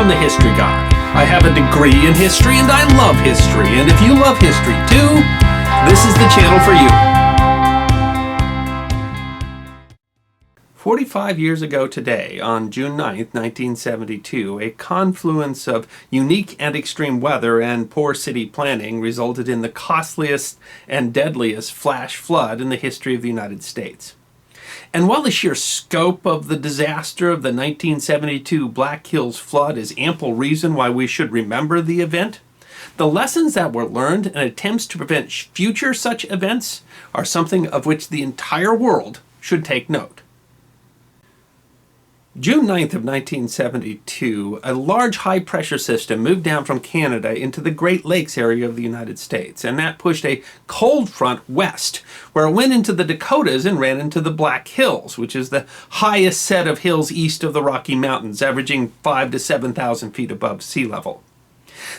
I'm the history guy. I have a degree in history and I love history. And if you love history too, this is the channel for you. 45 years ago today, on June 9th, 1972, a confluence of unique and extreme weather and poor city planning resulted in the costliest and deadliest flash flood in the history of the United States. And while the sheer scope of the disaster of the 1972 Black Hills flood is ample reason why we should remember the event, the lessons that were learned and attempts to prevent future such events are something of which the entire world should take note. June 9th of 1972, a large high-pressure system moved down from Canada into the Great Lakes area of the United States, and that pushed a cold front west, where it went into the Dakotas and ran into the Black Hills, which is the highest set of hills east of the Rocky Mountains, averaging 5,000 to 7,000 feet above sea level.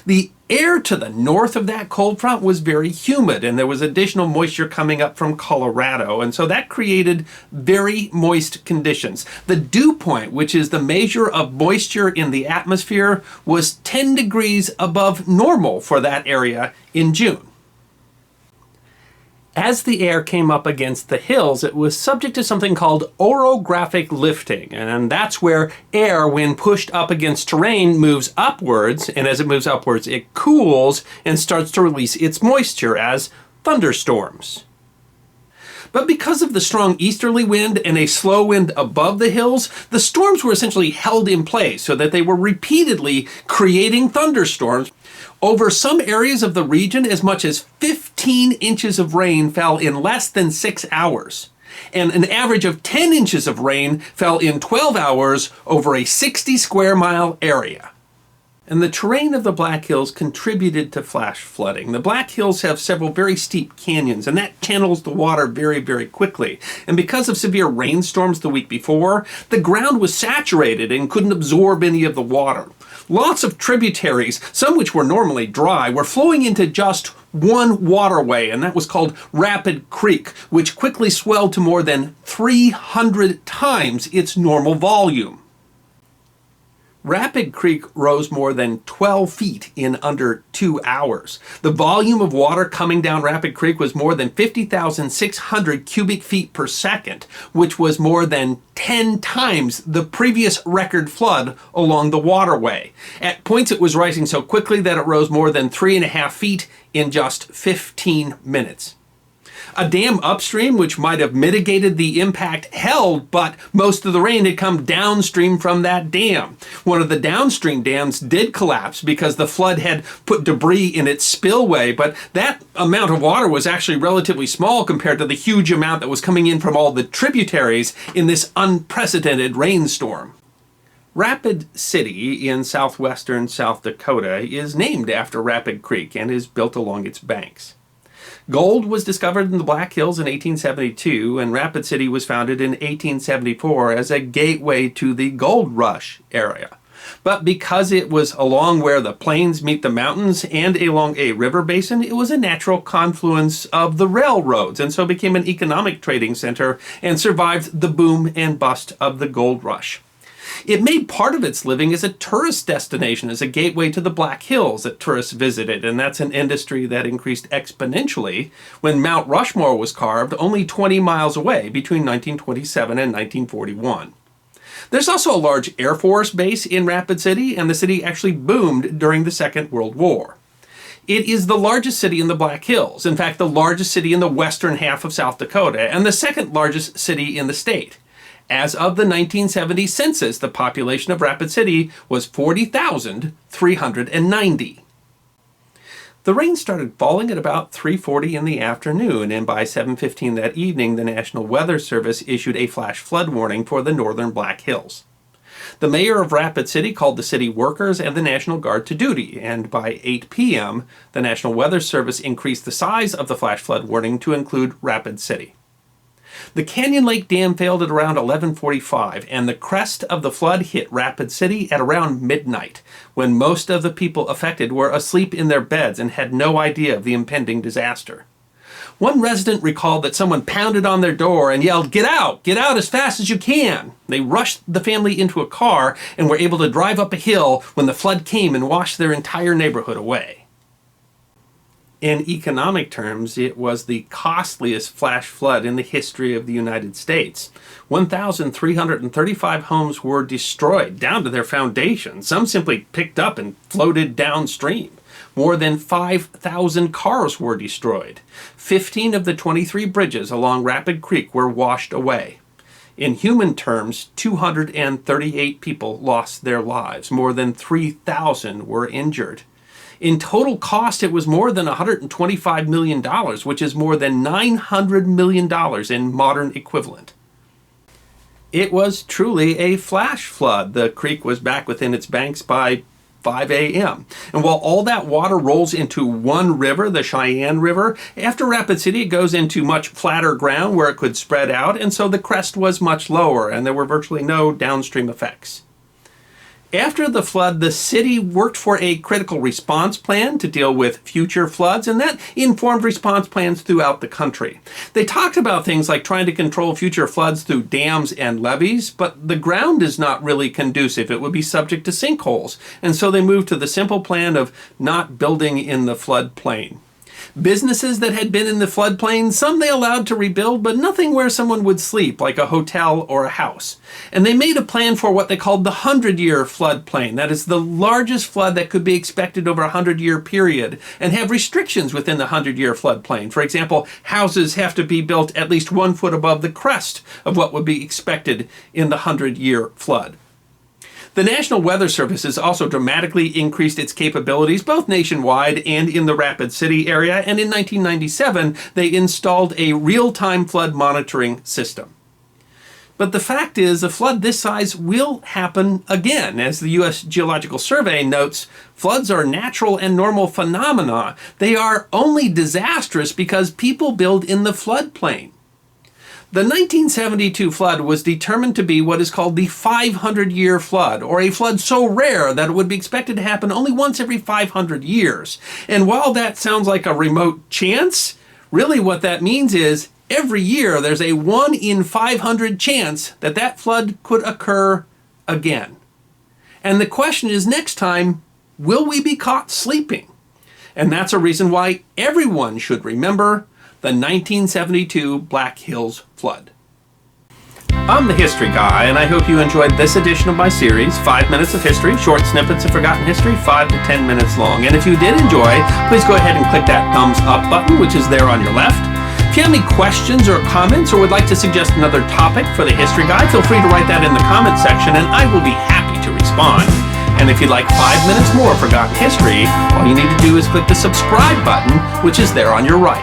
The air to the north of that cold front was very humid, and there was additional moisture coming up from Colorado, and so that created very moist conditions. The dew point, which is the measure of moisture in the atmosphere, was 10 degrees above normal for that area in June. As the air came up against the hills, it was subject to something called orographic lifting, and that's where air, when pushed up against terrain, moves upwards, and as it moves upwards, it cools and starts to release its moisture as thunderstorms. But because of the strong easterly wind and a slow wind above the hills, the storms were essentially held in place so that they were repeatedly creating thunderstorms. Over some areas of the region, as much as 15 inches of rain fell in less than 6 hours. And an average of 10 inches of rain fell in 12 hours over a 60 square mile area. And the terrain of the Black Hills contributed to flash flooding. The Black Hills have several very steep canyons, and that channels the water very, very quickly. And because of severe rainstorms the week before, the ground was saturated and couldn't absorb any of the water. Lots of tributaries, some which were normally dry, were flowing into just one waterway, and that was called Rapid Creek, which quickly swelled to more than 300 times its normal volume. Rapid Creek rose more than 12 feet in under 2 hours. The volume of water coming down Rapid Creek was more than 50,600 cubic feet per second, which was more than 10 times the previous record flood along the waterway. At points it was rising so quickly that it rose more than 3.5 feet in just 15 minutes. A dam upstream, which might have mitigated the impact, held, but most of the rain had come downstream from that dam. One of the downstream dams did collapse because the flood had put debris in its spillway, but that amount of water was actually relatively small compared to the huge amount that was coming in from all the tributaries in this unprecedented rainstorm. Rapid City in southwestern South Dakota is named after Rapid Creek and is built along its banks. Gold was discovered in the Black Hills in 1872, and Rapid City was founded in 1874 as a gateway to the gold rush area. But because it was along where the plains meet the mountains and along a river basin, it was a natural confluence of the railroads, and so became an economic trading center and survived the boom and bust of the gold rush. It made part of its living as a tourist destination, as a gateway to the Black Hills that tourists visited, and that's an industry that increased exponentially when Mount Rushmore was carved only 20 miles away between 1927 and 1941. There's also a large Air Force base in Rapid City, and the city actually boomed during the Second World War. It is the largest city in the Black Hills, in fact the largest city in the western half of South Dakota, and the second largest city in the state. As of the 1970 census, the population of Rapid City was 40,390. The rain started falling at about 3:40 in the afternoon, and by 7:15 that evening, the National Weather Service issued a flash flood warning for the northern Black Hills. The mayor of Rapid City called the city workers and the National Guard to duty, and by 8 p.m., the National Weather Service increased the size of the flash flood warning to include Rapid City. The Canyon Lake Dam failed at around 11:45, and the crest of the flood hit Rapid City at around midnight, when most of the people affected were asleep in their beds and had no idea of the impending disaster. One resident recalled that someone pounded on their door and yelled, get out as fast as you can." They rushed the family into a car and were able to drive up a hill when the flood came and washed their entire neighborhood away. In economic terms, it was the costliest flash flood in the history of the United States. 1,335 homes were destroyed down to their foundation. Some simply picked up and floated downstream. More than 5,000 cars were destroyed. 15 of the 23 bridges along Rapid Creek were washed away. In human terms, 238 people lost their lives. More than 3,000 were injured. In total cost, it was more than $125 million, which is more than $900 million in modern equivalent. It was truly a flash flood. The creek was back within its banks by 5 a.m. And while all that water rolls into one river, the Cheyenne River, after Rapid City it goes into much flatter ground where it could spread out, and so the crest was much lower and there were virtually no downstream effects. After the flood, the city worked for a critical response plan to deal with future floods, and that informed response plans throughout the country. They talked about things like trying to control future floods through dams and levees, but the ground is not really conducive. It would be subject to sinkholes, and so they moved to the simple plan of not building in the floodplain. Businesses that had been in the floodplain, some they allowed to rebuild, but nothing where someone would sleep, like a hotel or a house. And they made a plan for what they called the 100-year floodplain. That is the largest flood that could be expected over a 100-year period, and have restrictions within the 100-year floodplain. For example, houses have to be built at least 1 foot above the crest of what would be expected in the 100-year flood. The National Weather Service has also dramatically increased its capabilities, both nationwide and in the Rapid City area, and in 1997, they installed a real-time flood monitoring system. But the fact is, a flood this size will happen again. As the U.S. Geological Survey notes, floods are natural and normal phenomena. They are only disastrous because people build in the floodplain. The 1972 flood was determined to be what is called the 500-year flood, or a flood so rare that it would be expected to happen only once every 500 years. And while that sounds like a remote chance, really what that means is every year there's a 1 in 500 chance that that flood could occur again. And the question is, next time, will we be caught sleeping? And that's a reason why everyone should remember the 1972 Black Hills flood. I'm the History Guy, and I hope you enjoyed this edition of my series, 5 Minutes of History, short snippets of forgotten history, 5 to 10 minutes long. And if you did enjoy, please go ahead and click that thumbs up button, which is there on your left. If you have any questions or comments, or would like to suggest another topic for the History Guy, feel free to write that in the comment section, and I will be happy to respond. And if you'd like 5 minutes more forgotten history, all you need to do is click the subscribe button, which is there on your right.